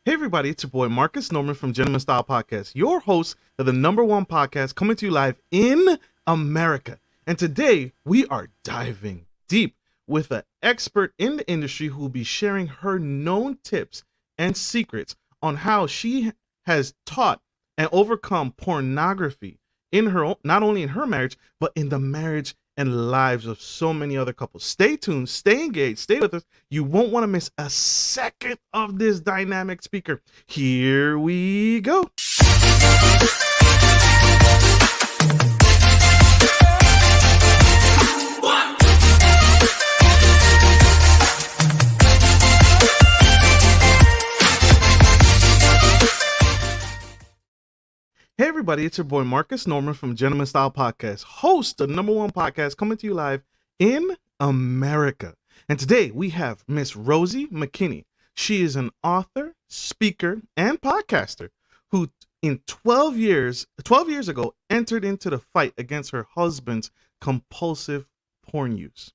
Hey everybody, it's your boy Marcus Norman from Gentleman Style Podcast, your host of the #1 podcast coming to you live in America. And today we are diving deep with an expert in the industry who will be sharing her known tips and secrets on how she has taught and overcome pornography in her, not only in her marriage, but in the marriage and lives of so many other couples. Stay tuned, stay engaged, stay with us. You won't want to miss a second of this dynamic speaker. Here we go. Hey everybody, it's your boy Marcus Norman from Gentleman Style Podcast, host of the #1 podcast coming to you live in America. And today we have Miss Rosie Makinney. She is an author, speaker, and podcaster who in 12 years ago entered into the fight against her husband's compulsive porn use.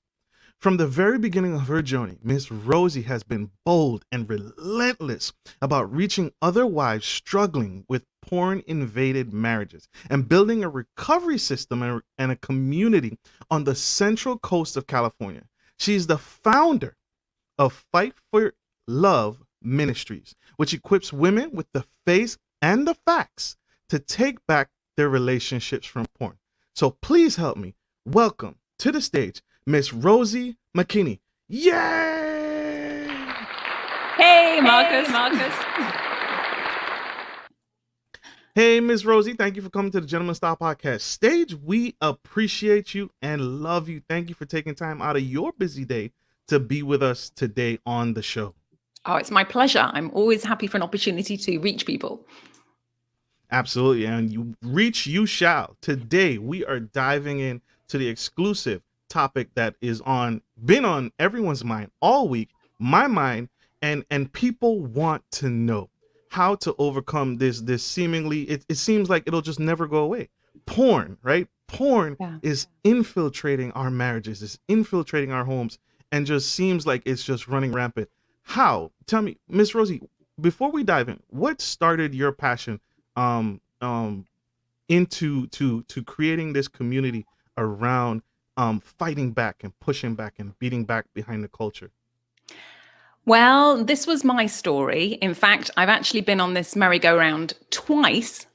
From the very beginning of her journey, Miss Rosie has been bold and relentless about reaching other wives struggling with porn-invaded marriages and building a recovery system and a community on the central coast of California. She's the founder of Fight for Love Ministries, which equips women with the face and the facts to take back their relationships from porn. So please help me welcome to the stage Miss Rosie Makinney. Yay! Hey, Marcus. Hey, Miss Rosie, thank you for coming to the Gentleman Style Podcast stage. We appreciate you and love you. Thank you for taking time out of your busy day to be with us today on the show. Oh, it's my pleasure. I'm always happy for an opportunity to reach people. Absolutely. And you shall. Today, we are diving in to the exclusive topic that is been on everyone's mind all week, my mind, and people want to know how to overcome this seemingly, it seems like it'll just never go away. Porn, right? Porn is infiltrating our marriages, is infiltrating our homes, and just seems like it's just running rampant. How? Tell me, Miss Rosie, before we dive in, what started your passion into creating this community around fighting back and pushing back and beating back behind the culture? Well, this was my story. In fact, I've actually been on this merry-go-round twice.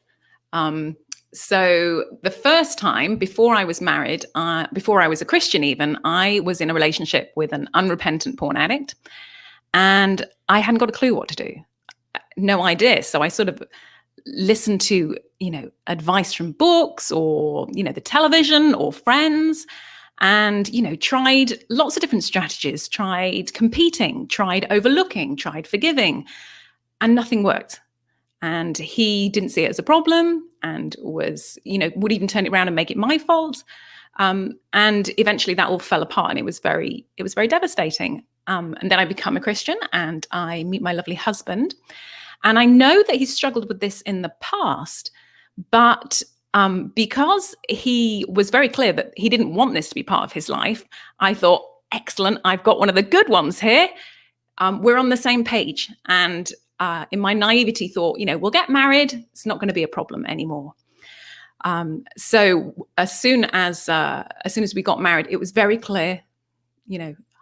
So the first time, before I was married, before I was a Christian even, I was in a relationship with an unrepentant porn addict. And I hadn't got a clue what to do. No idea. So I sort of listened to, advice from books or, the television or friends. And, tried lots of different strategies, tried competing, tried overlooking, tried forgiving, and nothing worked. And he didn't see it as a problem and was, would even turn it around and make it my fault. And eventually that all fell apart and it was very devastating. And then I become a Christian and I meet my lovely husband. And I know that he's struggled with this in the past, but because he was very clear that he didn't want this to be part of his life, I thought, excellent, I've got one of the good ones here. We're on the same page. And in my naivety thought, we'll get married. It's not going to be a problem anymore. So as soon as we got married, it was very clear,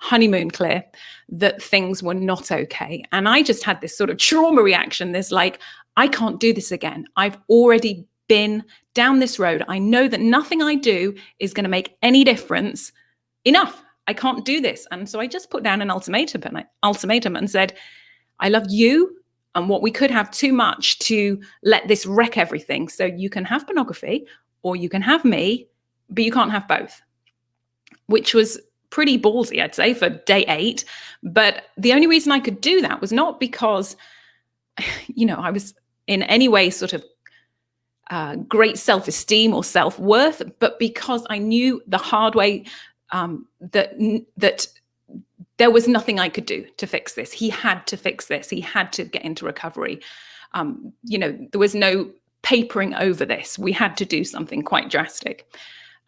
honeymoon clear, that things were not okay. And I just had this sort of trauma reaction. This like, I can't do this again. I've already been down this road. I know that nothing I do is going to make any difference. Enough. I can't do this. And so I just put down an ultimatum and said, I love you and what we could have too much to let this wreck everything. So you can have pornography or you can have me, but you can't have both, which was pretty ballsy, I'd say, for day 8. But the only reason I could do that was not because, I was in any way sort of great self-esteem or self-worth, but because I knew the hard way that there was nothing I could do to fix this. He had to fix this. He had to get into recovery. There was no papering over this. We had to do something quite drastic.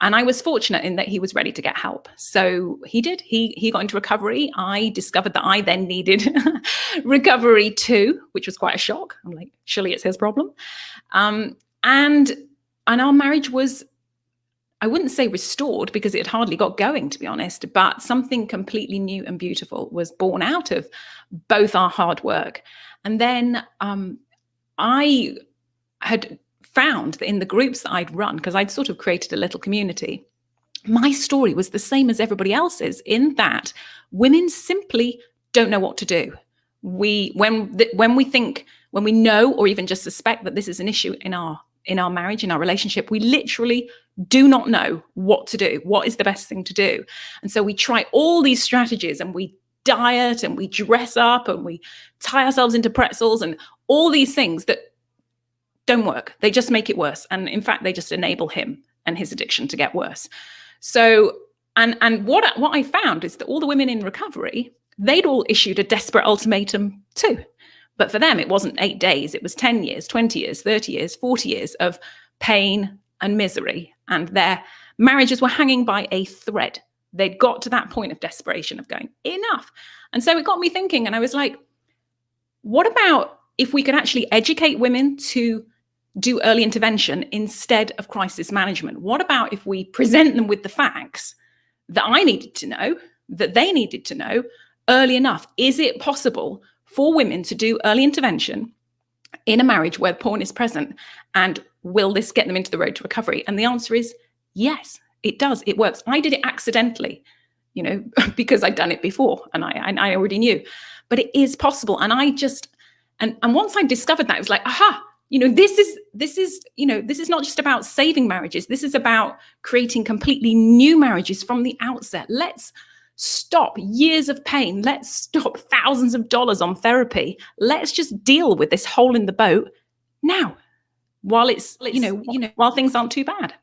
And I was fortunate in that he was ready to get help. So he did. He got into recovery. I discovered that I then needed recovery too, which was quite a shock. I'm like, surely it's his problem. And our marriage was, I wouldn't say restored because it had hardly got going, to be honest, but something completely new and beautiful was born out of both our hard work. And then I had found that in the groups that I'd run, because I'd sort of created a little community, my story was the same as everybody else's, in that women simply don't know what to do. When we know or even just suspect that this is an issue in our marriage, in our relationship, we literally do not know what to do. What is the best thing to do? And so we try all these strategies, and we diet, and we dress up, and we tie ourselves into pretzels, and all these things that don't work. They just make it worse. And in fact, they just enable him and his addiction to get worse. So, and what I found is that all the women in recovery, they'd all issued a desperate ultimatum too. But for them, it wasn't 8 days. It was 10 years, 20 years, 30 years, 40 years of pain and misery. And their marriages were hanging by a thread. They'd got to that point of desperation, of going, enough. And so it got me thinking, and I was like, what about if we could actually educate women to do early intervention instead of crisis management? What about if we present them with the facts that I needed to know, that they needed to know early enough? Is it possible for women to do early intervention in a marriage where porn is present? And will this get them into the road to recovery? And the answer is yes, it does. It works. I did it accidentally, because I'd done it before, and I already knew. But it is possible. And I just, and once I discovered that, it was like, aha, this is not just about saving marriages. This is about creating completely new marriages from the outset. Let's stop years of pain. Let's stop thousands of dollars on therapy. Let's just deal with this hole in the boat now, while it's, while things aren't too bad.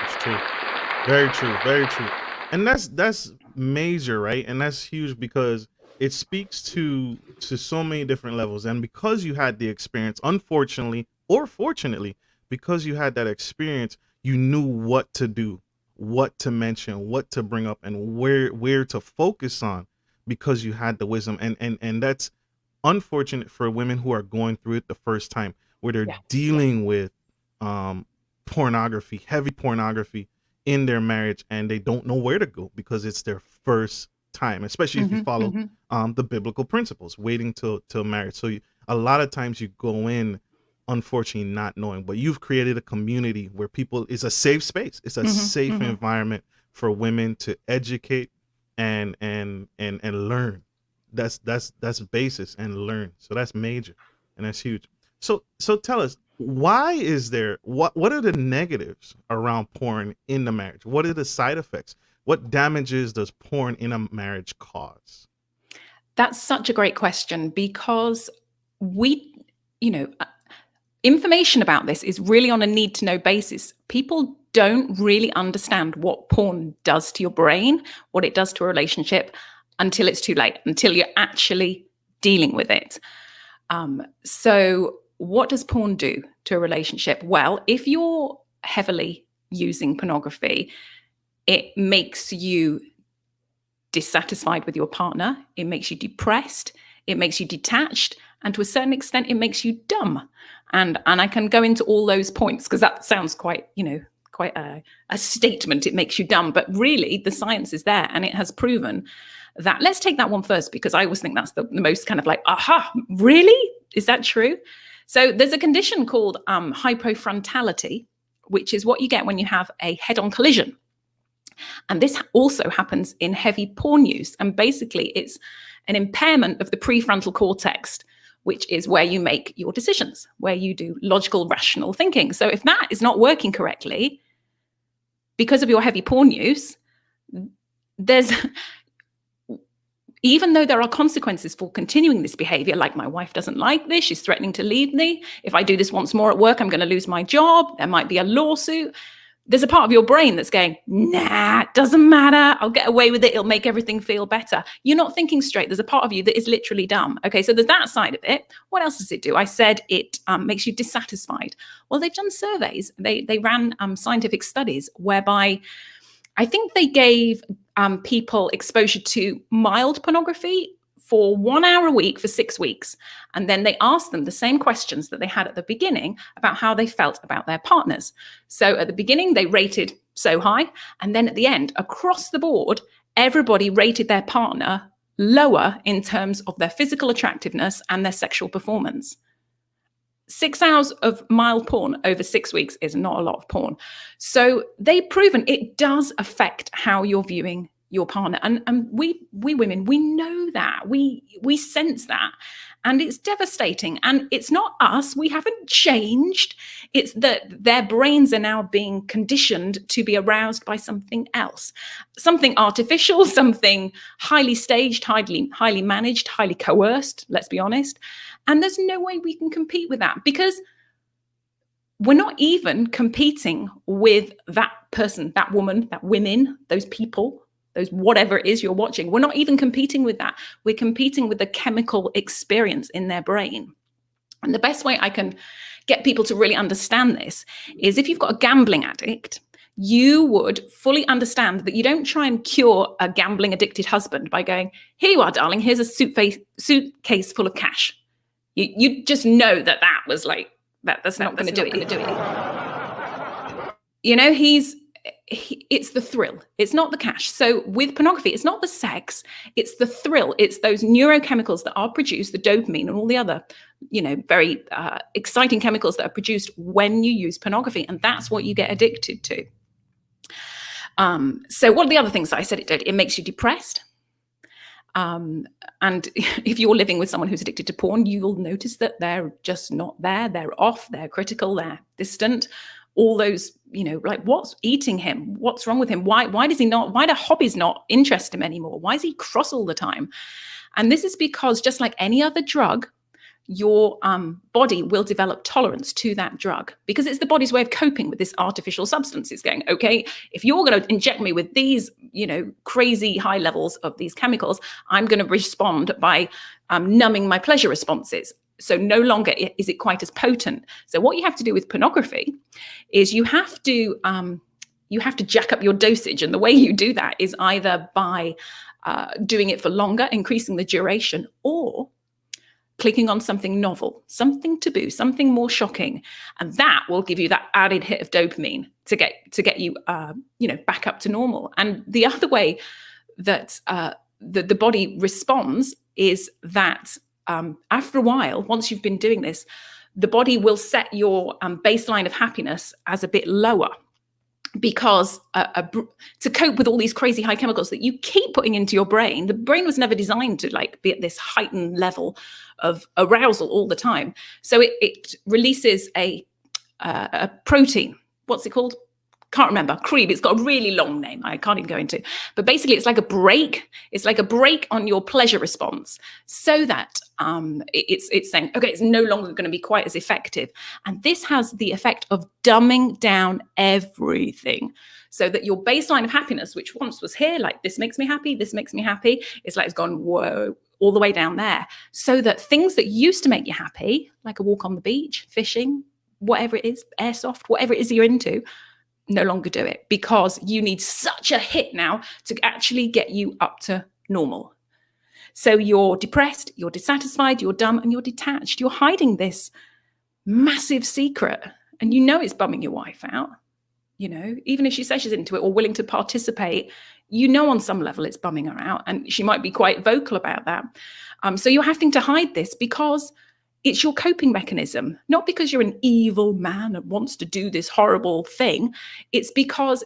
It's true. Very true. Very true. And that's major, right? And that's huge because it speaks to so many different levels. And because you had the experience, unfortunately or fortunately, because you had that experience, you knew what to do, what to mention, what to bring up, and where to focus on, because you had the wisdom. And that's unfortunate for women who are going through it the first time, where they're dealing with pornography, heavy pornography in their marriage, and they don't know where to go because it's their first time, especially if you follow the biblical principles, waiting till marriage. So a lot of times you go in, unfortunately, not knowing, but you've created a community where it's a safe space. It's a safe environment for women to educate and learn. That's basis, and learn. So that's major, and that's huge. So tell us, why is there, what are the negatives around porn in the marriage? What are the side effects? What damages does porn in a marriage cause? That's such a great question, because information about this is really on a need to know basis. People don't really understand what porn does to your brain, what it does to a relationship, until it's too late, until you're actually dealing with it. So what does porn do to a relationship? Well, if you're heavily using pornography, it makes you dissatisfied with your partner. It makes you depressed. It makes you detached. And to a certain extent, it makes you dumb. And I can go into all those points because that sounds quite a statement. It makes you dumb. But really, the science is there. And it has proven that. Let's take that one first, because I always think that's the most kind of like, aha, really? Is that true? So there's a condition called hypofrontality, which is what you get when you have a head-on collision. And this also happens in heavy porn use. And basically, it's an impairment of the prefrontal cortex, which is where you make your decisions, where you do logical, rational thinking. So if that is not working correctly because of your heavy porn use, even though there are consequences for continuing this behavior, like my wife doesn't like this, she's threatening to leave me. If I do this once more at work, I'm going to lose my job. There might be a lawsuit. there's a part of your brain that's going, nah, it doesn't matter. I'll get away with it. It'll make everything feel better. You're not thinking straight. There's a part of you that is literally dumb. Okay, so there's that side of it. What else does it do? I said it makes you dissatisfied. Well, they've done surveys. They ran scientific studies whereby I think they gave people exposure to mild pornography for 1 hour a week for 6 weeks. And then they asked them the same questions that they had at the beginning about how they felt about their partners. So at the beginning, they rated so high. And then at the end, across the board, everybody rated their partner lower in terms of their physical attractiveness and their sexual performance. 6 hours of mild porn over 6 weeks is not a lot of porn. So they've proven it does affect how you're viewing your partner. And we women, we know that. We sense that. And it's devastating. And it's not us. We haven't changed. It's that their brains are now being conditioned to be aroused by something else. Something artificial, something highly staged, highly managed, highly coerced, let's be honest. And there's no way we can compete with that, because we're not even competing with that person, that woman, that women, those people, those whatever it is you're watching. We're not even competing with that. We're competing with the chemical experience in their brain. And the best way I can get people to really understand this is if you've got a gambling addict, you would fully understand that you don't try and cure a gambling addicted husband by going, here you are, darling, here's a suitcase full of cash. You just know that was like, that's not going to do it. You know, it's the thrill. It's not the cash. So with pornography, it's not the sex, it's the thrill. It's those neurochemicals that are produced, the dopamine and all the other, very exciting chemicals that are produced when you use pornography. And that's what you get addicted to. So what are the other things that I said it did? It makes you depressed. And if you're living with someone who's addicted to porn, you'll notice that they're just not there. They're off, they're critical, they're distant. All those, like, what's eating him? What's wrong with him? Why do hobbies not interest him anymore? Why is he cross all the time? And this is because, just like any other drug, your body will develop tolerance to that drug, because it's the body's way of coping with this artificial substance. It's going, okay, if you're going to inject me with these, crazy high levels of these chemicals, I'm going to respond by numbing my pleasure responses. So no longer is it quite as potent. So what you have to do with pornography is you have to jack up your dosage. And the way you do that is either by doing it for longer, increasing the duration, or clicking on something novel, something taboo, something more shocking. And that will give you that added hit of dopamine to get you back up to normal. And the other way that the body responds is that after a while, once you've been doing this, the body will set your baseline of happiness as a bit lower, because to cope with all these crazy high chemicals that you keep putting into your brain, the brain was never designed to be at this heightened level of arousal all the time. So it releases a protein. What's it called? Can't remember. Cream. It's got a really long name. I can't even go into. But basically, it's like a brake. It's like a brake on your pleasure response, so that it's saying, okay, it's no longer going to be quite as effective. And this has the effect of dumbing down everything, so that your baseline of happiness, which once was here, like this makes me happy, it's like it's gone whoa all the way down there. So that things that used to make you happy, like a walk on the beach, fishing, whatever it is, airsoft, whatever it is you're into, no longer do it, because you need such a hit now to actually get you up to normal. So you're depressed, you're dissatisfied, you're dumb, and you're detached. You're hiding this massive secret, and it's bumming your wife out. Even if she says she's into it or willing to participate, on some level it's bumming her out, and she might be quite vocal about that. So you're having to hide this because it's your coping mechanism, not because you're an evil man and wants to do this horrible thing. It's because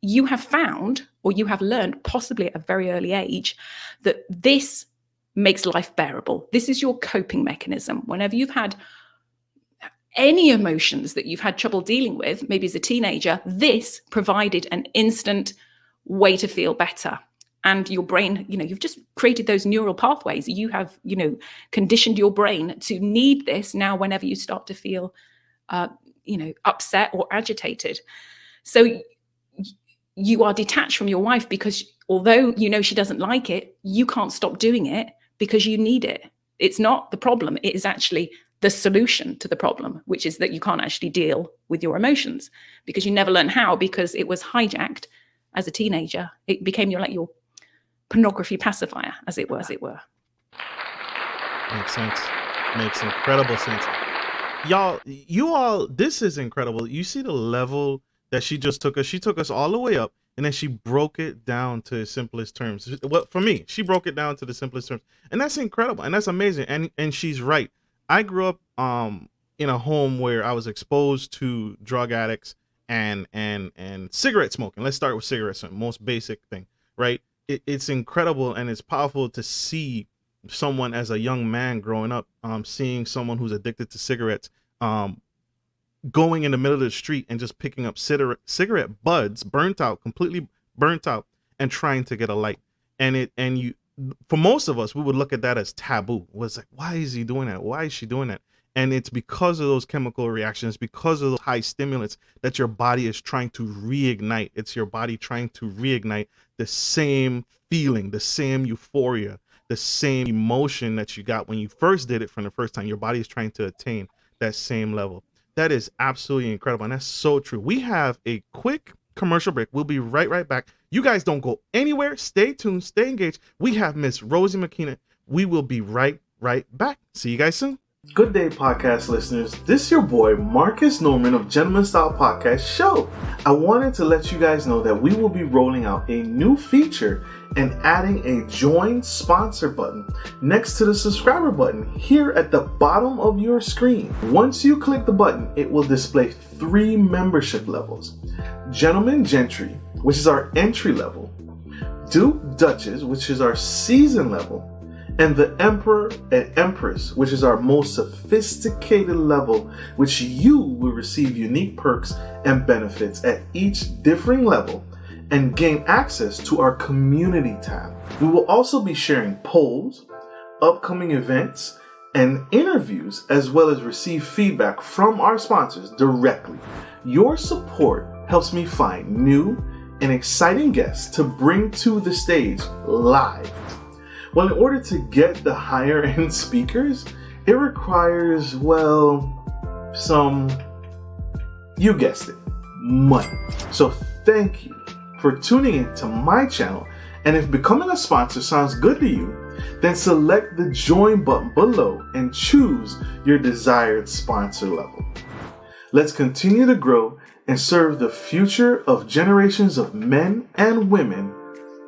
you have found, or you have learned, possibly at a very early age, that this makes life bearable. This is your coping mechanism. Whenever you've had any emotions that you've had trouble dealing with, maybe as a teenager, this provided an instant way to feel better. And your brain, you've just created those neural pathways. You have, conditioned your brain to need this now whenever you start to feel, upset or agitated. So you are detached from your wife because although you know she doesn't like it, you can't stop doing it because you need it. It's not the problem. It is actually the solution to the problem, which is that you can't actually deal with your emotions because you never learn how, because it was hijacked as a teenager. It became your pornography pacifier, as it were. Makes sense. Makes incredible sense. You all, this is incredible. You see the level that she just took us. She took us all the way up, and then she broke it down to its simplest terms. Well, for me, she broke it down to the simplest terms, and that's incredible, and that's amazing. And she's right. I grew up in a home where I was exposed to drug addicts and cigarette smoking. Let's start with cigarettes, the most basic thing, right? It's incredible and it's powerful to see someone as a young man growing up, seeing someone who's addicted to cigarettes, going in the middle of the street and just picking up cigarette buds, completely burnt out, and trying to get a light. And you, for most of us, we would look at that as taboo. It was like, why is he doing that? Why is she doing that? And it's because of those chemical reactions, because of those high stimulants that your body is trying to reignite. It's your body trying to reignite the same feeling, the same euphoria, the same emotion that you got when you first did it from the first time. Your body is trying to attain that same level. That is absolutely incredible. And that's so true. We have a quick commercial break. We'll be right back. You guys don't go anywhere. Stay tuned. Stay engaged. We have Miss Rosie Makinney. We will be right back. See you guys soon. Good day, podcast listeners. This is your boy, Marcus Norman of Gentleman Style Podcast Show. I wanted to let you guys know that we will be rolling out a new feature and adding a join sponsor button next to the subscriber button here at the bottom of your screen. Once you click the button, it will display 3 membership levels. Gentleman Gentry, which is our entry level, Duke Duchess, which is our season level, and the Emperor and Empress, which is our most sophisticated level, which you will receive unique perks and benefits at each differing level and gain access to our community tab. We will also be sharing polls, upcoming events, and interviews, as well as receive feedback from our sponsors directly. Your support helps me find new and exciting guests to bring to the stage live. Well, in order to get the higher end speakers, it requires, you guessed it, money. So thank you for tuning in to my channel. And if becoming a sponsor sounds good to you, then select the join button below and choose your desired sponsor level. Let's continue to grow and serve the future of generations of men and women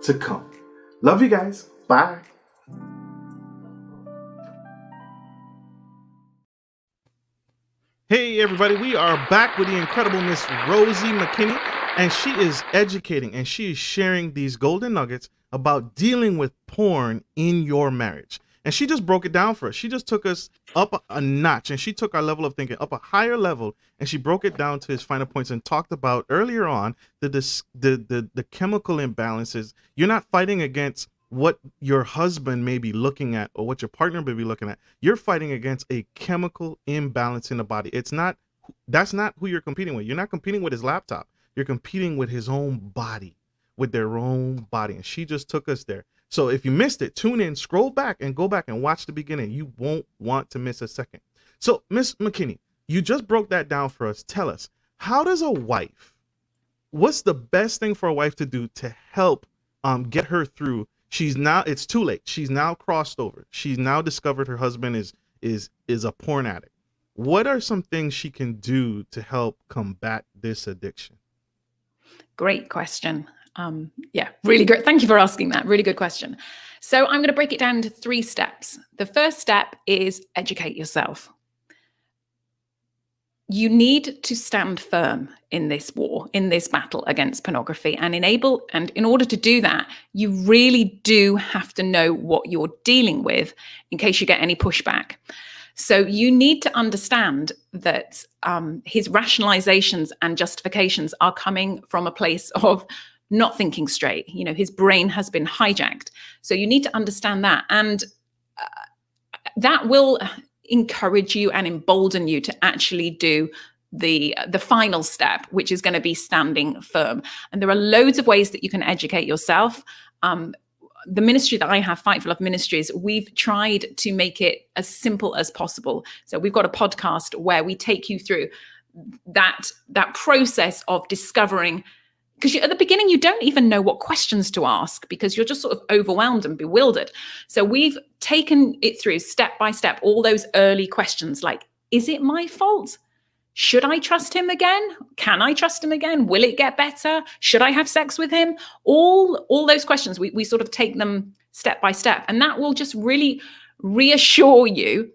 to come. Love you guys. Bye. Hey everybody, we are back with the incredible Miss Rosie Makinney, and she is educating and she is sharing these golden nuggets about dealing with porn in your marriage. And she just broke it down for us. She just took us up a notch, and she took our level of thinking up a higher level, and she broke it down to its final points and talked about earlier on the chemical imbalances. You're not fighting against what your husband may be looking at or what your partner may be looking at. You're fighting against a chemical imbalance in the body. That's not who you're competing with. You're not competing with his laptop. You're competing with his own body, with their own body. And she just took us there. So if you missed it, tune in, scroll back and go back and watch the beginning. You won't want to miss a second. So Miss McKinney, you just broke that down for us. Tell us, what's the best thing for a wife to do to help get her through? It's too late. She's now crossed over. She's now discovered her husband is a porn addict. What are some things she can do to help combat this addiction? Great question. Really great. Thank you for asking that. Really good question. So I'm going to break it down into 3 steps. The first step is educate yourself. You need to stand firm in this war, in this battle against pornography, and in order to do that, you really do have to know what you're dealing with in case you get any pushback. So you need to understand that his rationalizations and justifications are coming from a place of not thinking straight. You know, his brain has been hijacked. So you need to understand that. And that will encourage you and embolden you to actually do the final step, which is going to be standing firm. And there are loads of ways that you can educate yourself. The ministry that I have, Fight for Love Ministries, we've tried to make it as simple as possible. So we've got a podcast where we take you through that process of discovering, because at the beginning you don't even know what questions to ask because you're just sort of overwhelmed and bewildered. So we've taken it through step by step, all those early questions like, is it my fault? Should I trust him again? Can I trust him again? Will it get better? Should I have sex with him? All those questions, we sort of take them step by step. And that will just really reassure you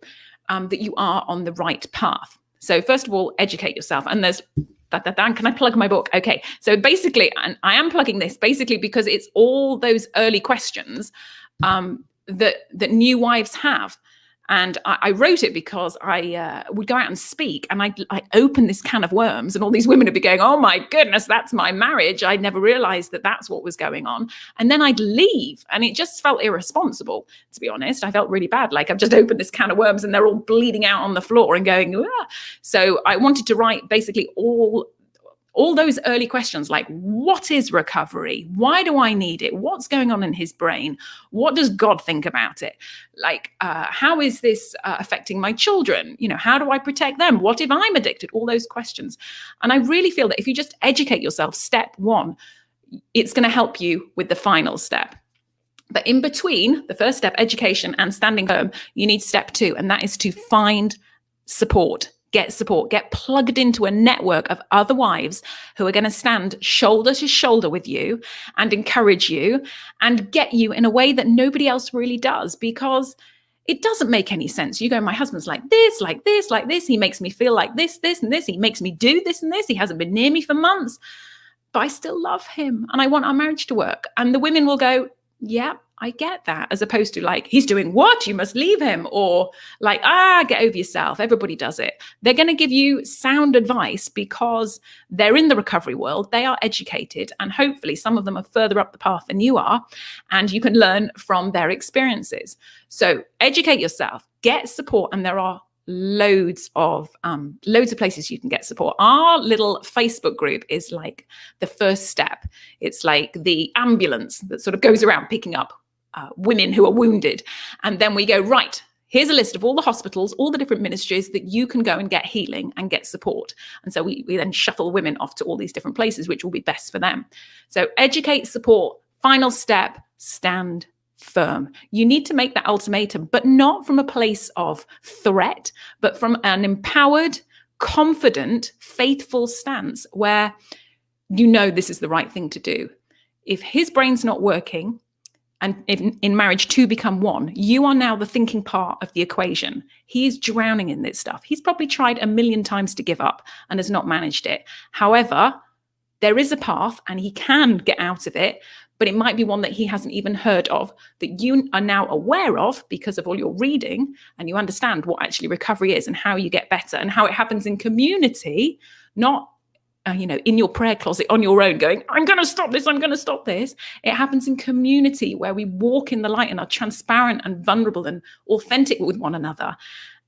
that you are on the right path. So first of all, educate yourself. And there's, can I plug my book? Okay. So basically, and I am plugging this basically because it's all those early questions that new wives have. And I wrote it because I would go out and speak and I open this can of worms and all these women would be going, oh my goodness, that's my marriage. I never realized that that's what was going on. And then I'd leave and it just felt irresponsible, to be honest. I felt really bad. Like I've just opened this can of worms and they're all bleeding out on the floor and going, ah. So I wanted to write basically all those early questions like, what is recovery? Why do I need it? What's going on in his brain? What does God think about it? Like, how is this affecting my children? You know, how do I protect them? What if I'm addicted? All those questions. And I really feel that if you just educate yourself, step one, it's going to help you with the final step. But in between the first step, education, and standing firm, you need step two, and that is to find support. Get support, get plugged into a network of other wives who are going to stand shoulder to shoulder with you and encourage you and get you in a way that nobody else really does, because it doesn't make any sense. You go, my husband's like this, like this, like this. He makes me feel like this, this, and this. He makes me do this and this. He hasn't been near me for months, but I still love him and I want our marriage to work. And the women will go, yeah, I get that, as opposed to like, he's doing what? You must leave him. Or like, get over yourself. Everybody does it. They're going to give you sound advice because they're in the recovery world. They are educated. And hopefully some of them are further up the path than you are. And you can learn from their experiences. So educate yourself, get support. And there are loads of places you can get support. Our little Facebook group is like the first step. It's like the ambulance that sort of goes around picking up women who are wounded. And then we go, right, here's a list of all the hospitals, all the different ministries that you can go and get healing and get support. And so we then shuffle women off to all these different places, which will be best for them. So educate, support, final step, stand firm. You need to make that ultimatum, but not from a place of threat, but from an empowered, confident, faithful stance where you know this is the right thing to do. If his brain's not working, and if in marriage two become one, you are now the thinking part of the equation. He's drowning in this stuff. He's probably tried 1,000,000 times to give up and has not managed it. However, there is a path and he can get out of it, but it might be one that he hasn't even heard of, that you are now aware of because of all your reading, and you understand what actually recovery is and how you get better and how it happens in community, not in your prayer closet on your own going, I'm going to stop this, I'm going to stop this. It happens in community where we walk in the light and are transparent and vulnerable and authentic with one another.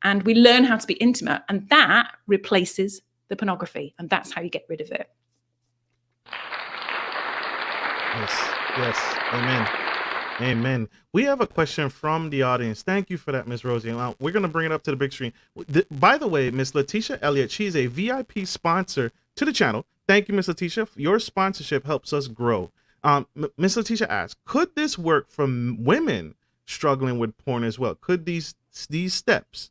And we learn how to be intimate, and that replaces the pornography. And that's how you get rid of it. Yes. Amen. We have a question from the audience. Thank you for that, Miss Rosie. Now, we're going to bring it up to the big screen. By the way, Miss Letitia Elliott, she's a VIP sponsor to the channel. Thank you, Miss Letitia. Your sponsorship helps us grow. Miss Letitia asks, could this work for women struggling with porn as well? Could these steps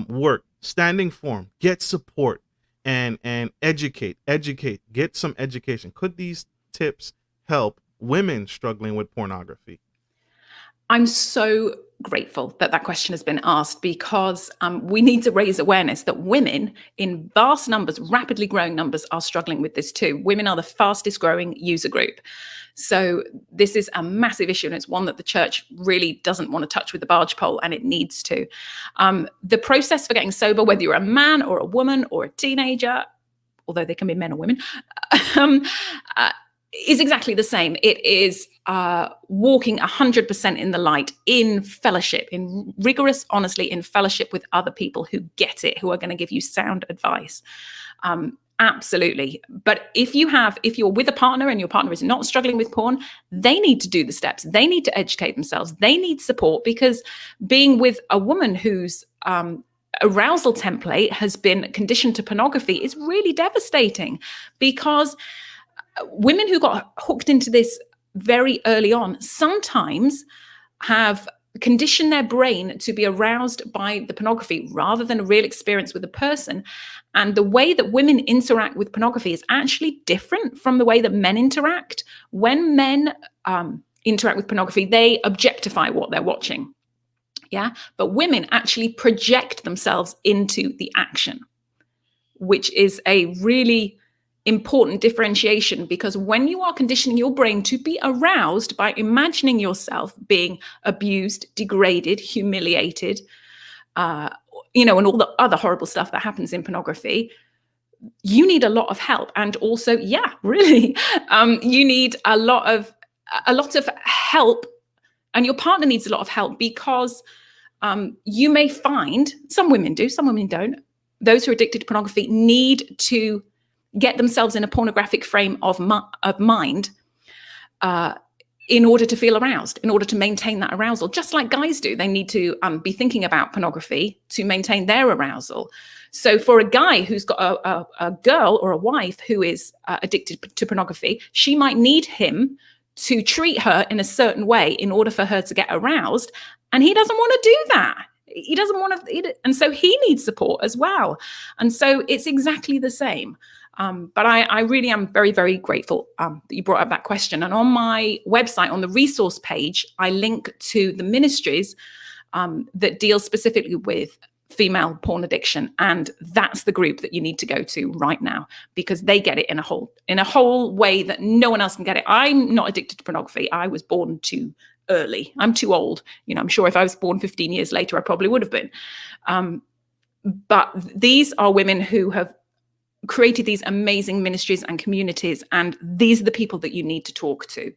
work? Standing firm, get support, and educate, get some education. Could these tips help women struggling with pornography? I'm so grateful that question has been asked, because we need to raise awareness that women in vast numbers, rapidly growing numbers, are struggling with this too. Women are the fastest growing user group. So this is a massive issue, and it's one that the church really doesn't want to touch with the barge pole, and it needs to. The process for getting sober, whether you're a man or a woman or a teenager, although they can be men or women, is exactly the same. It is walking 100% in the light, in fellowship, in rigorous, honestly, in fellowship with other people who get it, who are going to give you sound advice. Absolutely. But if you're with a partner and your partner is not struggling with porn, they need to do the steps. They need to educate themselves. They need support, because being with a woman whose arousal template has been conditioned to pornography is really devastating, because women who got hooked into this very early on sometimes have conditioned their brain to be aroused by the pornography rather than a real experience with a person. And the way that women interact with pornography is actually different from the way that men interact. When men interact with pornography, they objectify what they're watching. Yeah. But women actually project themselves into the action, which is a really important differentiation, because when you are conditioning your brain to be aroused by imagining yourself being abused, degraded, humiliated, and all the other horrible stuff that happens in pornography, you need a lot of help. And also, really, you need a lot of help, and your partner needs a lot of help, because you may find, some women do, some women don't, those who are addicted to pornography need to get themselves in a pornographic frame of mind in order to feel aroused, in order to maintain that arousal, just like guys do. They need to be thinking about pornography to maintain their arousal. So for a guy who's got a girl or a wife who is addicted to pornography, she might need him to treat her in a certain way in order for her to get aroused. And he doesn't want to do that. He doesn't want to, and so he needs support as well. And so it's exactly the same. But I really am very, very grateful that you brought up that question. And on my website, on the resource page, I link to the ministries that deal specifically with female porn addiction. And that's the group that you need to go to right now, because they get it in a whole way that no one else can get it. I'm not addicted to pornography. I was born too early. I'm too old. I'm sure if I was born 15 years later, I probably would have been. But these are women who have created these amazing ministries and communities, and these are the people that you need to talk to.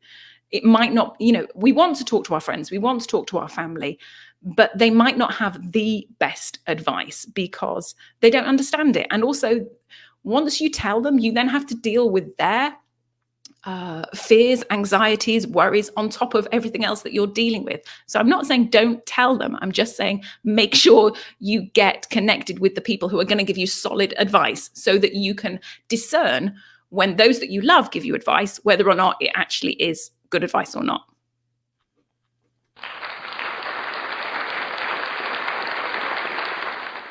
It might not, we want to talk to our friends, we want to talk to our family, but they might not have the best advice because they don't understand it. And also, once you tell them, you then have to deal with their fears, anxieties, worries on top of everything else that you're dealing with. So I'm not saying don't tell them. I'm just saying make sure you get connected with the people who are going to give you solid advice, so that you can discern when those that you love give you advice, whether or not it actually is good advice or not.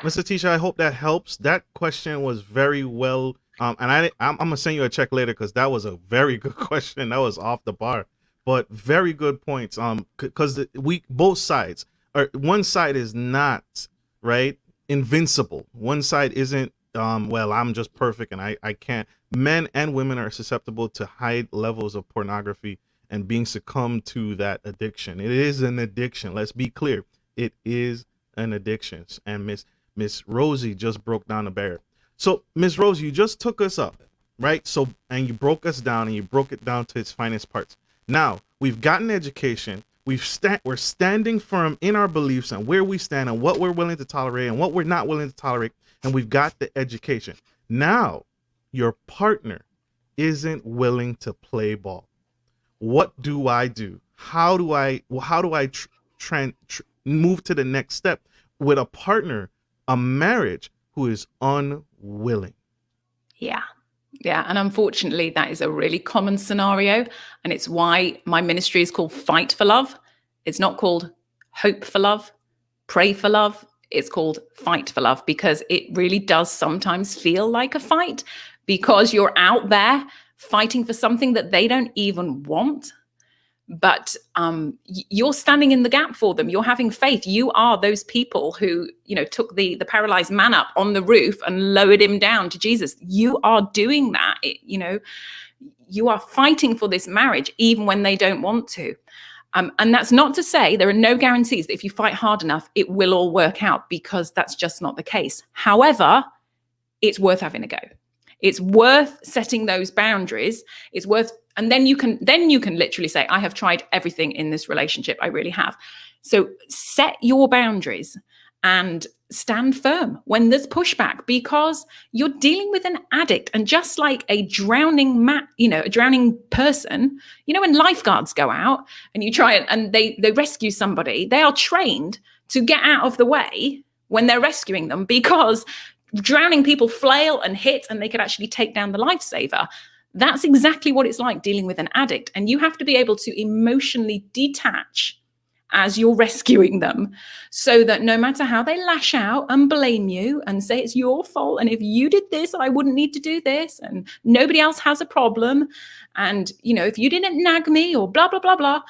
Mr. Tisha, I hope that helps. That question was very well. And I'm going to send you a check later, because that was a very good question. That was off the bar, but very good points. Because both sides are, one side is not right invincible. One side isn't, well, I'm just perfect and I can't. Men and women are susceptible to high levels of pornography and being succumbed to that addiction. It is an addiction. Let's be clear. It is an addiction. And Miss Rosie just broke down the barrier. So, Ms. Rose, you just took us up, right? So, and you broke us down, and you broke it down to its finest parts. Now, we've gotten education. We're standing firm in our beliefs and where we stand and what we're willing to tolerate and what we're not willing to tolerate. And we've got the education. Now, your partner isn't willing to play ball. What do I do? How do I move to the next step with a partner, a marriage, who is unwilling? Yeah. And unfortunately, that is a really common scenario. And it's why my ministry is called Fight for Love. It's not called Hope for Love, Pray for Love. It's called Fight for Love, because it really does sometimes feel like a fight, because you're out there fighting for something that they don't even want. But you're standing in the gap for them. You're having faith. You are those people who, took the paralyzed man up on the roof and lowered him down to Jesus. You are doing that. You are fighting for this marriage, even when they don't want to. And that's not to say there are no guarantees that if you fight hard enough, it will all work out, because that's just not the case. However, it's worth having a go. It's worth setting those boundaries. It's worth And then you can literally say, I have tried everything in this relationship. I really have. So set your boundaries and stand firm when there's pushback, because you're dealing with an addict. And just like a drowning a drowning person, when lifeguards go out and you try and they rescue somebody, they are trained to get out of the way when they're rescuing them, because drowning people flail and hit and they could actually take down the lifesaver. That's exactly what it's like dealing with an addict. And you have to be able to emotionally detach as you're rescuing them, so that no matter how they lash out and blame you and say it's your fault, and if you did this, I wouldn't need to do this, and nobody else has a problem, and if you didn't nag me or blah, blah, blah, blah,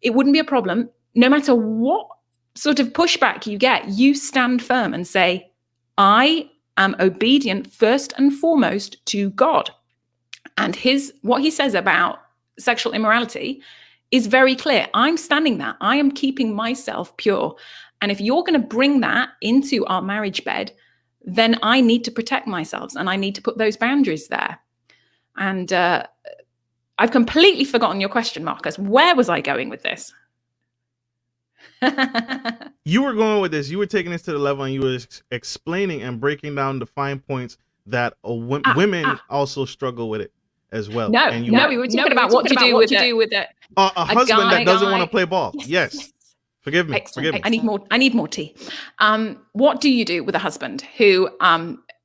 it wouldn't be a problem. No matter what sort of pushback you get, you stand firm and say, I am obedient first and foremost to God. And what he says about sexual immorality is very clear. I'm standing that. I am keeping myself pure. And if you're going to bring that into our marriage bed, then I need to protect myself and I need to put those boundaries there. And I've completely forgotten your question, Marcus. Where was I going with this? You were going with this. You were taking this to the level and you were explaining and breaking down the fine points that women also struggle with it as well. No, we were talking about what to do with it. A husband that doesn't want to play ball. Yes. Forgive me. Excellent. Forgive me. I need more tea. What do you do with a husband who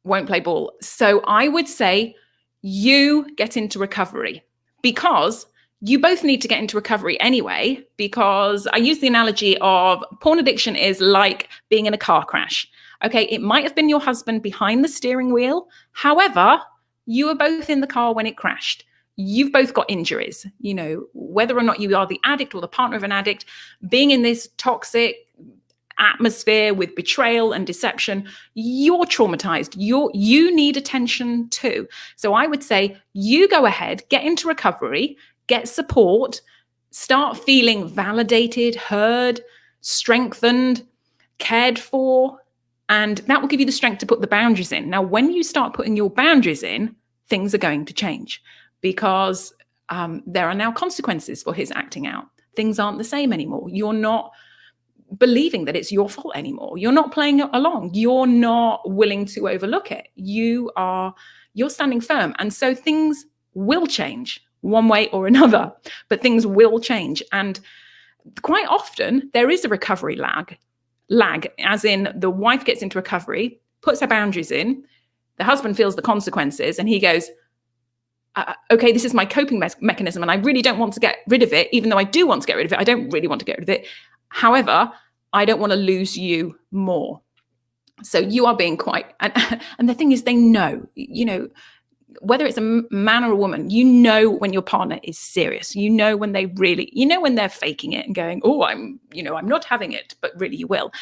won't play ball? So I would say you get into recovery, because you both need to get into recovery anyway, because I use the analogy of porn addiction is like being in a car crash. Okay, it might have been your husband behind the steering wheel. However, you were both in the car when it crashed. You've both got injuries, whether or not you are the addict or the partner of an addict, being in this toxic atmosphere with betrayal and deception, you're traumatized. You need attention too. So I would say you go ahead, get into recovery, get support, start feeling validated, heard, strengthened, cared for, and that will give you the strength to put the boundaries in. Now, when you start putting your boundaries in, things are going to change, because there are now consequences for his acting out. Things aren't the same anymore. You're not believing that it's your fault anymore. You're not playing along. You're not willing to overlook it. You're standing firm. And so things will change one way or another, but things will change. And quite often there is a recovery lag, as in the wife gets into recovery, puts her boundaries in, the husband feels the consequences, and he goes, okay, this is my coping mechanism, and I really don't want to get rid of it. Even though I do want to get rid of it, I don't really want to get rid of it. However, I don't want to lose you more. So you are being quite, and the thing is, they know, whether it's a man or a woman, when your partner is serious, when they really, when they're faking it and going, oh, I'm not having it, but really you will.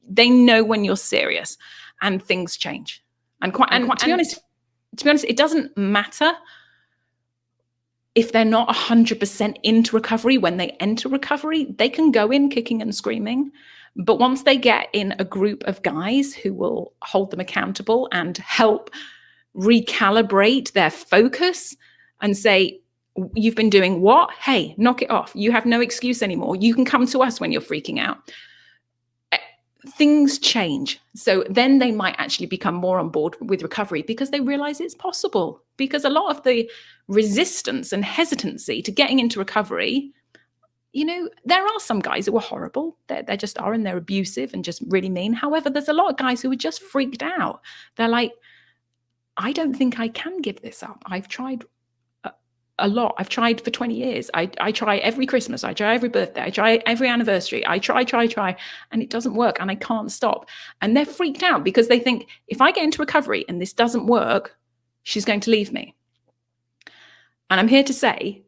They know when you're serious, and things change. And to be honest, it doesn't matter if they're not 100% into recovery. When they enter recovery, they can go in kicking and screaming. But once they get in a group of guys who will hold them accountable and help recalibrate their focus and say, you've been doing what? Hey, knock it off. You have no excuse anymore. You can come to us when you're freaking out. Things change. So then they might actually become more on board with recovery, because they realize it's possible. Because a lot of the resistance and hesitancy to getting into recovery, there are some guys who are horrible. They just are, and they're abusive and just really mean. However, there's a lot of guys who are just freaked out. They're like, I don't think I can give this up. I've tried a lot. I've tried for 20 years. I try every Christmas. I try every birthday. I try every anniversary. I try, and it doesn't work, and I can't stop. And they're freaked out because they think, if I get into recovery and this doesn't work, she's going to leave me. And I'm here to say,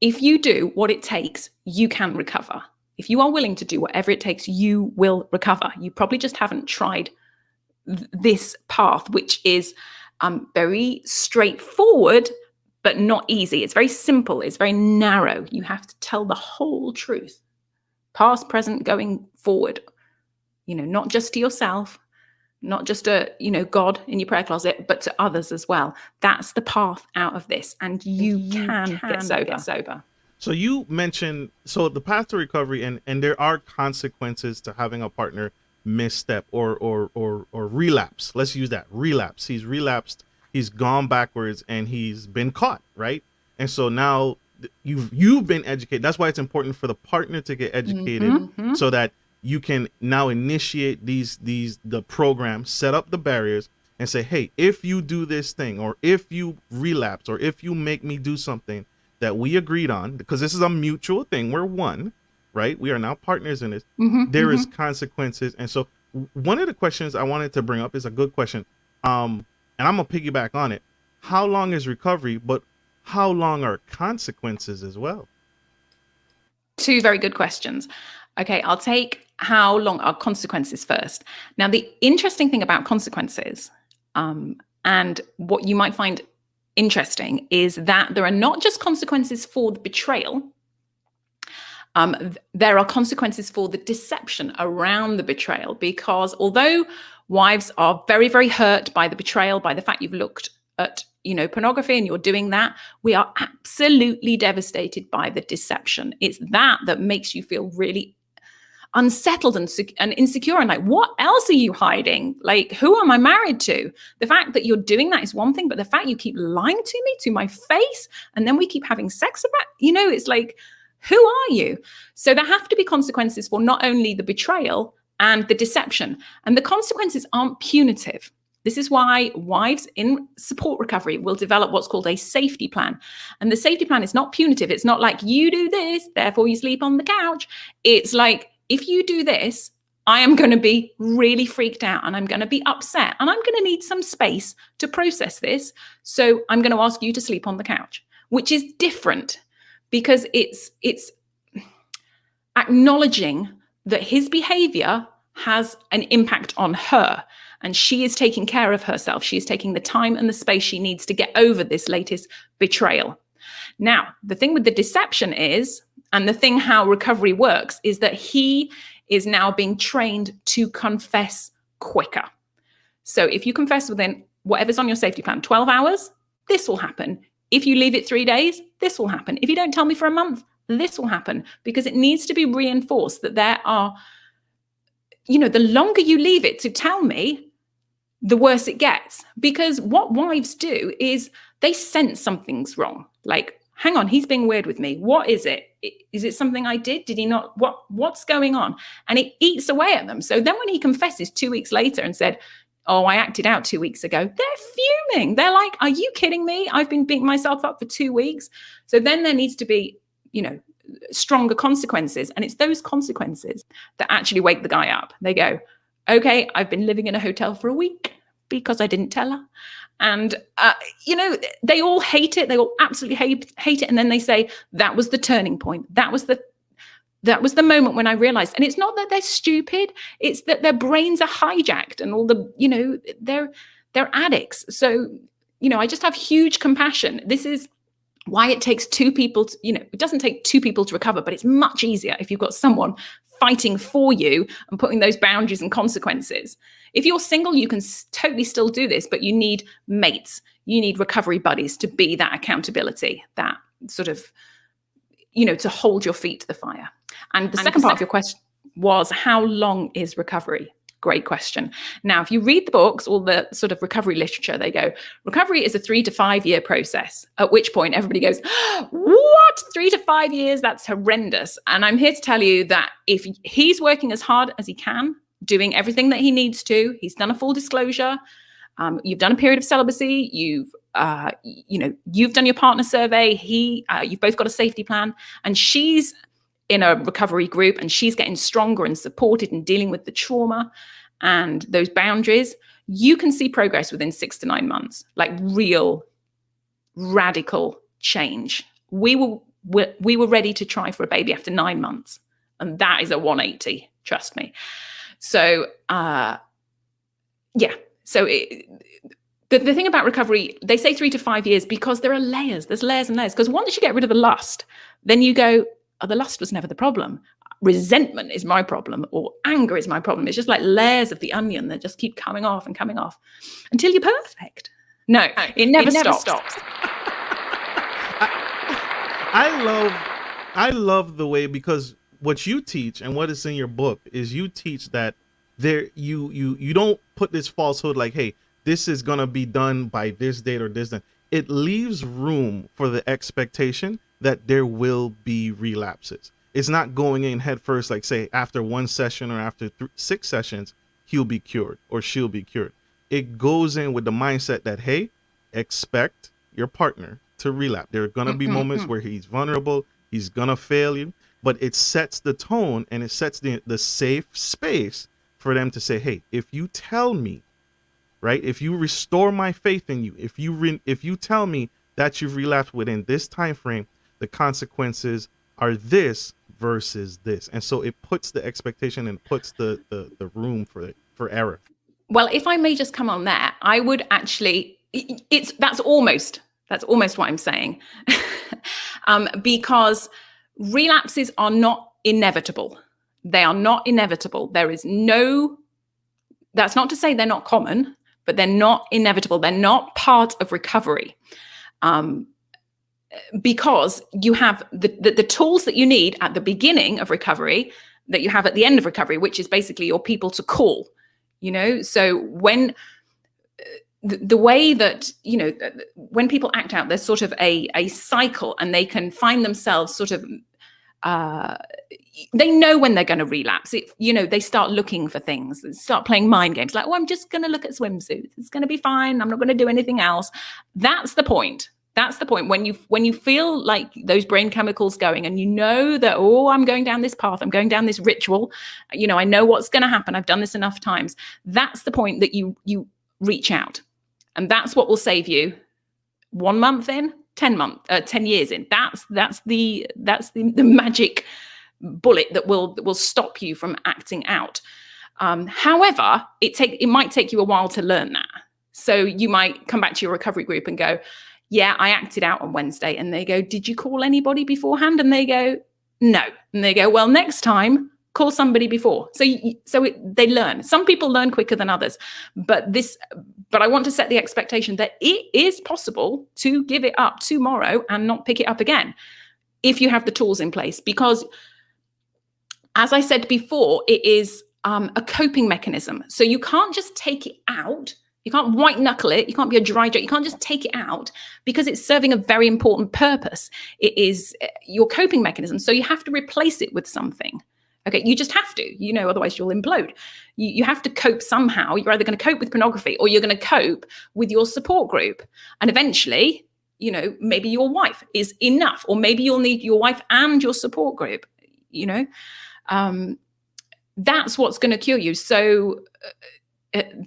if you do what it takes, you can recover. If you are willing to do whatever it takes, you will recover. You probably just haven't tried this path, which is very straightforward, but not easy. It's very simple. It's very narrow. You have to tell the whole truth, past, present, going forward, not just to yourself, not just to, God in your prayer closet, but to others as well. That's the path out of this, and you can get sober. So you mentioned, so the path to recovery, and there are consequences to having a partner misstep or relapse. Let's use that, relapse. He's relapsed, he's gone backwards, and he's been caught, right? And so now you've been educated. That's why it's important for the partner to get educated, so that you can now initiate the program, set up the barriers, and say, hey, if you do this thing, or if you relapse, or if you make me do something that we agreed on, because this is a mutual thing, we're one, right? We are now partners in this. There is consequences. And so one of the questions I wanted to bring up is a good question. And I'm gonna piggyback on it. How long is recovery, but how long are consequences as well? Two very good questions. Okay, I'll take how long are consequences first. Now, the interesting thing about consequences, and what you might find interesting, is that there are not just consequences for the betrayal. There are consequences for the deception around the betrayal, because although wives are very, very hurt by the betrayal, by the fact you've looked at, pornography and you're doing that, we are absolutely devastated by the deception. It's that makes you feel really unsettled and insecure, and like, what else are you hiding? Like, who am I married to? The fact that you're doing that is one thing, but the fact you keep lying to me, to my face, and then we keep having sex about, it's like, who are you? So there have to be consequences for not only the betrayal and the deception, and the consequences aren't punitive. This is why wives in support recovery will develop what's called a safety plan. And the safety plan is not punitive. It's not like, you do this, therefore you sleep on the couch. It's like, if you do this, I am going to be really freaked out, and I'm going to be upset, and I'm going to need some space to process this. So I'm going to ask you to sleep on the couch, which is different, because it's acknowledging that his behavior has an impact on her, and she is taking care of herself. She is taking the time and the space she needs to get over this latest betrayal. Now, the thing with the deception is, and the thing how recovery works, is that he is now being trained to confess quicker. So if you confess within whatever's on your safety plan, 12 hours, this will happen. If you leave it 3 days, this will happen. If you don't tell me for a month, this will happen, because it needs to be reinforced that there are, the longer you leave it to tell me, the worse it gets. Because what wives do is they sense something's wrong. Like, hang on, he's being weird with me. What is it? Is it something I did? Did he not? What's going on? And it eats away at them. So then when he confesses 2 weeks later and said, oh, I acted out 2 weeks ago, they're fuming. They're like, are you kidding me? I've been beating myself up for 2 weeks. So then there needs to be, stronger consequences. And it's those consequences that actually wake the guy up. They go, okay, I've been living in a hotel for a week because I didn't tell her. And, they all hate it. They all absolutely hate it. And then they say, that was the turning point. That was the moment when I realized. And it's not that they're stupid. It's that their brains are hijacked, and all the, they're addicts. So, I just have huge compassion. This is why it takes two people to, it doesn't take two people to recover, but it's much easier if you've got someone fighting for you and putting those boundaries and consequences. If you're single, you can totally still do this, but you need mates. You need recovery buddies to be that accountability, that sort of, to hold your feet to the fire. And the second part of your question was, how long is recovery? Great question. Now, if you read the books, all the sort of recovery literature, they go, recovery is a 3 to 5 year process, at which point everybody goes, what? 3 to 5 years? That's horrendous. And I'm here to tell you that if he's working as hard as he can, doing everything that he needs to, he's done a full disclosure, you've done a period of celibacy, you've done your partner survey, you've both got a safety plan, and she's in a recovery group, and she's getting stronger and supported and dealing with the trauma and those boundaries, you can see progress within 6 to 9 months, like real radical change. We were ready to try for a baby after 9 months, and that is a 180, trust me. So, So the thing about recovery, they say 3 to 5 years because there are layers. There's layers and layers. Because once you get rid of the lust, then you go, oh, the lust was never the problem. resentment is my problem, or anger is my problem. It's just like layers of the onion that just keep coming off and coming off until you're perfect. No, it never stops. I love the way, because what you teach and what is in your book is you teach that you don't put this falsehood like, hey, this is gonna be done by this date or this date. It leaves room for the expectation that there will be relapses. It's not going in head first, like say after one session or after 6 sessions, he'll be cured or she'll be cured. It goes in with the mindset that, hey, expect your partner to relapse. There are going to be moments where he's vulnerable, he's going to fail you, but it sets the tone and it sets the safe space for them to say, hey, if you tell me, right, if you restore my faith in you, if you tell me that you've relapsed within this time frame, the consequences are this versus this. And so it puts the expectation and puts the room for error. Well, if I may just come on there, I would actually, that's almost what I'm saying. Because relapses are not inevitable. They are not inevitable. That's not to say they're not common, but they're not inevitable. They're not part of recovery. Because you have the tools that you need at the beginning of recovery that you have at the end of recovery, which is basically your people to call, So when the way that, when people act out, there's sort of a cycle, and they can find themselves sort of, they know when they're going to relapse. They start looking for things, they start playing mind games like, oh, I'm just going to look at swimsuits. It's going to be fine. I'm not going to do anything else. That's the point. That's the point. When you feel like those brain chemicals going, and you know that, oh, I'm going down this path, I'm going down this ritual, I know what's going to happen. I've done this enough times. That's the point that you reach out. And that's what will save you 1 month in, 10 years in. That's the magic bullet that will stop you from acting out. However, it might take you a while to learn that. So you might come back to your recovery group and go, yeah, I acted out on Wednesday. And they go, did you call anybody beforehand? And they go, no. And they go, well, next time, call somebody before. So they learn. Some people learn quicker than others. But I want to set the expectation that it is possible to give it up tomorrow and not pick it up again if you have the tools in place. Because, as I said before, it is a coping mechanism. So you can't just take it out. You can't white knuckle it. You can't be a dry joke. You can't just take it out, because it's serving a very important purpose. It is your coping mechanism. So you have to replace it with something. Okay, you just have to, otherwise you'll implode. You have to cope somehow. You're either going to cope with pornography, or you're going to cope with your support group. And eventually, maybe your wife is enough, or maybe you'll need your wife and your support group. That's what's going to cure you. So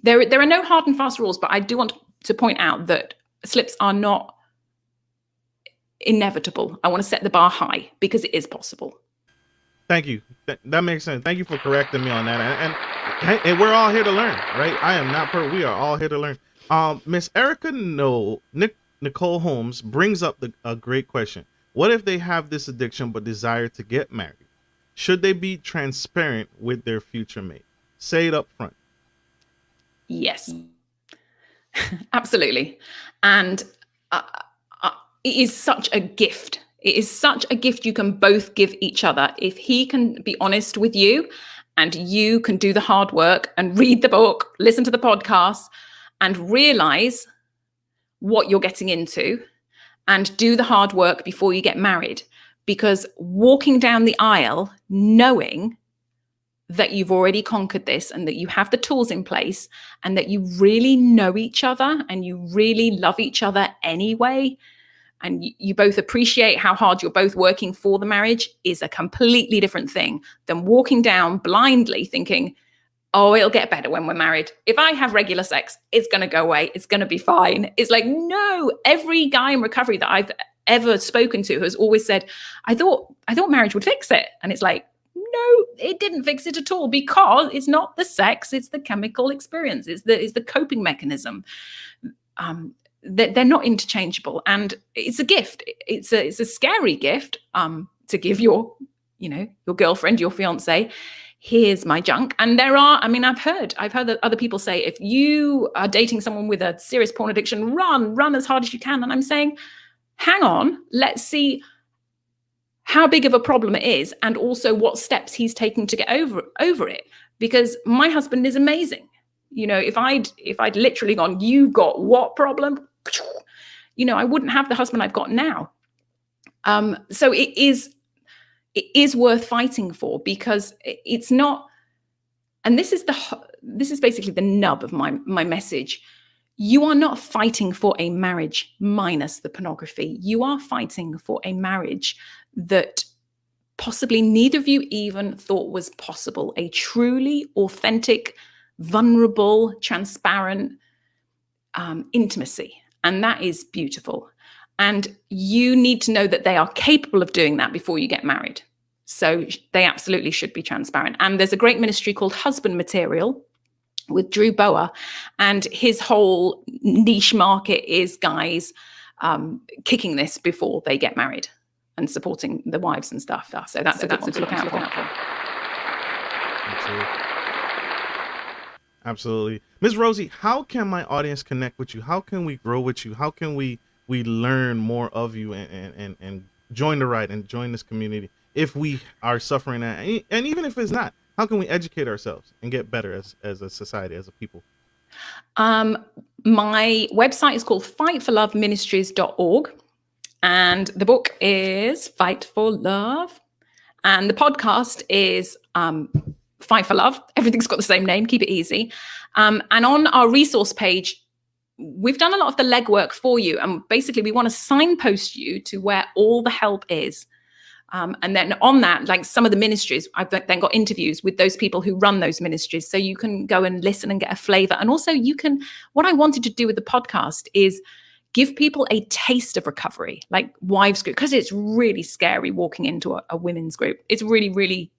there are no hard and fast rules, but I do want to point out that slips are not inevitable. I want to set the bar high, because it is possible. Thank you. That makes sense. Thank you for correcting me on that. And we're all here to learn, right? I am not perfect. We are all here to learn. Miss Erica Nicole Holmes brings up a great question. What if they have this addiction but desire to get married? Should they be transparent with their future mate? Say it up front. Yes, absolutely. And it is such a gift. It is such a gift you can both give each other. If he can be honest with you, and you can do the hard work and read the book, listen to the podcast, and realize what you're getting into, and do the hard work before you get married. Because walking down the aisle, knowing that you've already conquered this, and that you have the tools in place, and that you really know each other, and you really love each other anyway, and you both appreciate how hard you're both working for the marriage, is a completely different thing than walking down blindly thinking, oh, it'll get better when we're married. If I have regular sex, it's going to go away. It's going to be fine. It's like, no, every guy in recovery that I've ever spoken to has always said, I thought marriage would fix it. And it's like, no, it didn't fix it at all, because it's not the sex, it's the chemical experience, it's the coping mechanism. They're not interchangeable, and it's a gift. It's a scary gift to give your your girlfriend, your fiance, here's my junk. And I've heard that other people say, if you are dating someone with a serious porn addiction, run as hard as you can. And I'm saying, hang on, let's see how big of a problem it is, and also what steps he's taking to get over it. Because my husband is amazing. If I'd literally gone, you've got what problem? I wouldn't have the husband I've got now. So it is worth fighting for, because it's not. And this is basically the nub of my message. You are not fighting for a marriage minus the pornography. You are fighting for a marriage that possibly neither of you even thought was possible. A truly authentic, vulnerable, transparent intimacy. And that is beautiful. And you need to know that they are capable of doing that before you get married. So they absolutely should be transparent. And there's a great ministry called Husband Material with Drew Boa, and his whole niche market is guys kicking this before they get married and supporting the wives and stuff. So that's a good one to look out for. Absolutely. Ms. Rosie, how can my audience connect with you? How can we grow with you? How can we learn more of you and join the ride and join this community if we are suffering that? And even if it's not, how can we educate ourselves and get better as a society, as a people? My website is called fightforloveministries.org. And the book is Fight for Love. And the podcast is Fight for Love. Everything's got the same name. Keep it easy. And on our resource page, we've done a lot of the legwork for you. And basically, we want to signpost you to where all the help is. And then on that, like some of the ministries, I've then got interviews with those people who run those ministries. So you can go and listen and get a flavor. And also what I wanted to do with the podcast is give people a taste of recovery, like wives group, because it's really scary walking into a women's group. It's really, really,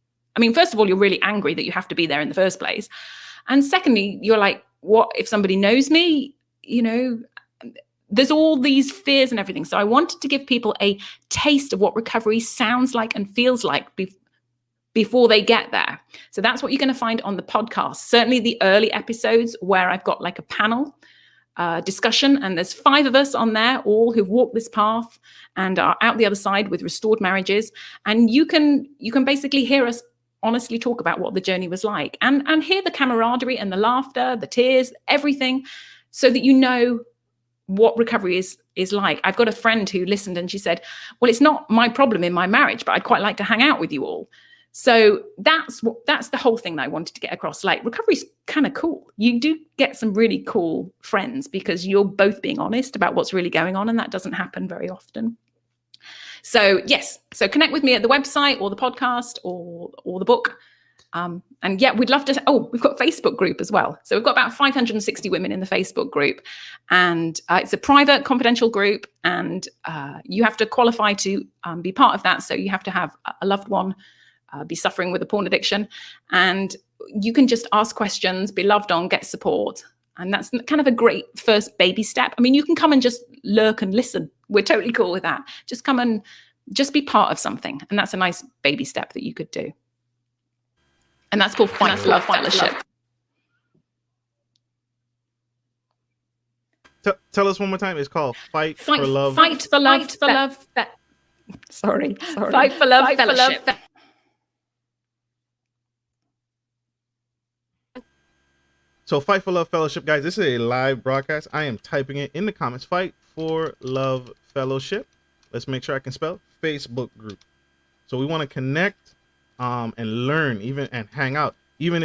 first of all, you're really angry that you have to be there in the first place. And secondly, you're like, what if somebody knows me? There's all these fears and everything. So I wanted to give people a taste of what recovery sounds like and feels like before they get there. So that's what you're going to find on the podcast. Certainly the early episodes where I've got like a panel discussion, and there's 5 of us on there, all who've walked this path and are out the other side with restored marriages. And you can basically hear us honestly talk about what the journey was like, and hear the camaraderie and the laughter, the tears, everything, so that you know what recovery is like. I've got a friend who listened and she said, well, it's not my problem in my marriage, but I'd quite like to hang out with you all. So that's the whole thing that I wanted to get across. Like, recovery's kind of cool. You do get some really cool friends because you're both being honest about what's really going on, and that doesn't happen very often. So yes, so connect with me at the website or the podcast or the book. And yeah, we'd love to. Oh, we've got a Facebook group as well. So we've got about 560 women in the Facebook group, and it's a private, confidential group, and you have to qualify to be part of that. So you have to have a loved one be suffering with a porn addiction, and you can just ask questions, be loved on, get support. And that's kind of a great first baby step. You can come and just lurk and listen. We're totally cool with that. Just come and just be part of something. And that's a nice baby step that you could do. And that's called Fight for Love Fellowship. Tell us one more time. It's called Fight for Love. Fight for Love. Sorry. Fight for Love Fellowship. So Fight for Love Fellowship, guys, this is a live broadcast. I am typing it in the comments. Fight for Love Fellowship. Let's make sure I can spell Facebook group. So we want to connect and learn, even, and hang out, again,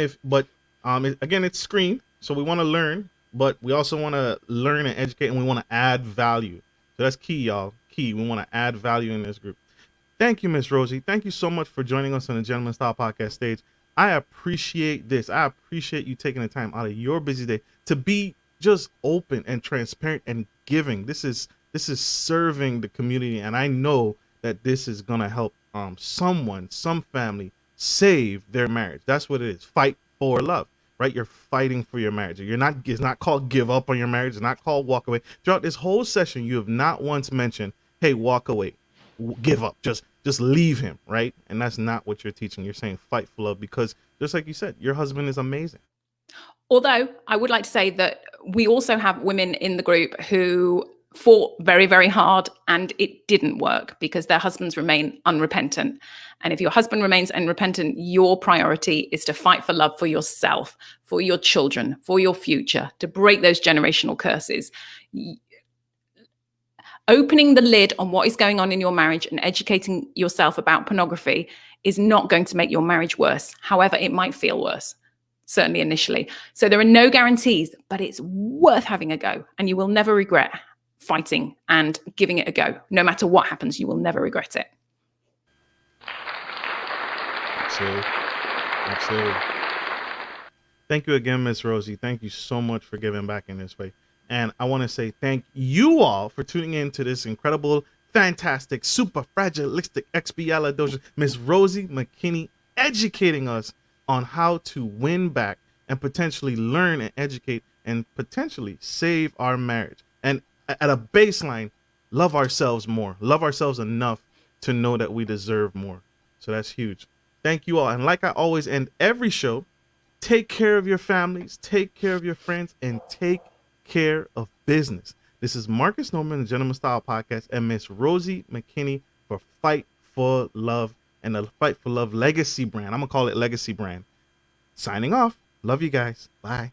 it's screen. So we want to learn, but we also want to learn and educate, and we want to add value. So that's key, y'all. Key. We want to add value in this group. Thank you, Miss Rosie. Thank you so much for joining us on the Gentleman Style Podcast stage. I appreciate this. I appreciate you taking the time out of your busy day to be just open and transparent and giving. This is serving the community, and I know that this is gonna help some family save their marriage. That's what it is. Fight for love, right? You're fighting for your marriage. It's not called give up on your marriage. It's not called walk away. Throughout this whole session, you have not once mentioned, hey, walk away. give up, just leave him, right? And that's not what you're teaching. You're saying fight for love, because just like you said, your husband is amazing. Although I would like to say that we also have women in the group who fought very, very hard and it didn't work because their husbands remain unrepentant. And if your husband remains unrepentant, your priority is to fight for love for yourself, for your children, for your future, to break those generational curses. Opening the lid on what is going on in your marriage and educating yourself about pornography is not going to make your marriage worse. However, it might feel worse, certainly initially. So there are no guarantees, but it's worth having a go, and you will never regret fighting and giving it a go. No matter what happens, you will never regret it. Absolutely. Thank you again, Miss Rosie. Thank you so much for giving back in this way. And I want to say thank you all for tuning in to this incredible, fantastic, super fragilistic expialidocious Miss Rosie Makinney, educating us on how to win back and potentially learn and educate and potentially save our marriage. And at a baseline, love ourselves more, love ourselves enough to know that we deserve more. So that's huge. Thank you all. And like I always end every show, take care of your families, take care of your friends, and take care of business. This is Marcus Norman, the Gentleman Style Podcast, and Miss Rosie Makinney for Fight for Love and the Fight for Love Legacy brand. I'm going to call it Legacy brand. Signing off. Love you guys. Bye.